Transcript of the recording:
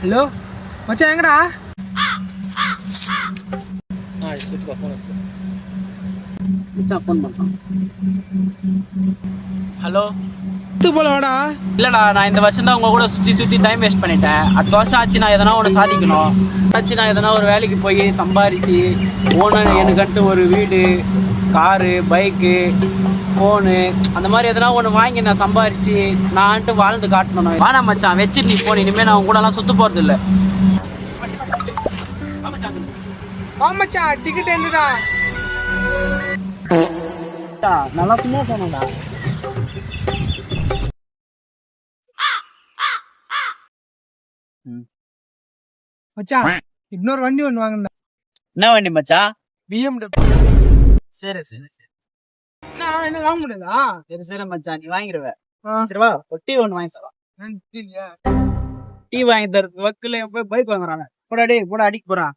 Hello மச்சான் எங்கடா? Hello போல வாடா. இல்லடா, நான் இந்த வருஷம் தான் உங்க கூட சுத்தி சுத்தி டைம் வேஸ்ட் பண்ணிட்டேன். அடுத்த வருஷம் ஆச்சு நான் எதனா ஒன்று சாதிக்கணும். ஆச்சு நான் எதனா ஒரு வேலைக்கு போய் சம்பாரிச்சு எனக்குன்ட்டு ஒரு வீடு, காரு, பைக்கு, ஃபோனு அந்த மாதிரி எதனா ஒன்று வாங்கி நான் சம்பாரிச்சு நான்ட்டு வாழ்ந்து காட்டணும். வானா மச்சான் வச்சுட்டு நீ போன, இனிமேல் நான் உங்க கூடலாம் சுத்த போறது இல்லை. மச்சான் டிக்கெட் எந்தடா? நல்லா சும்மா போனோம்டா. மச்சான் இன்னொரு வண்டி ஒன்று வாங்கினா. என்ன வண்டி மச்சான்? BMW. சரி சரி சரி நான் என்ன வாங்க முடியாதா? சரி சரி மச்சான், நீ வாங்கிடுவ. சரிவா, ஒரு டீ ஒன்று வாங்கி தரலாம். டீ வாங்கி தரது வக்கில் போய் பைக் வாங்குறாங்க. போடா டே போடா, அடிக்க போறான்.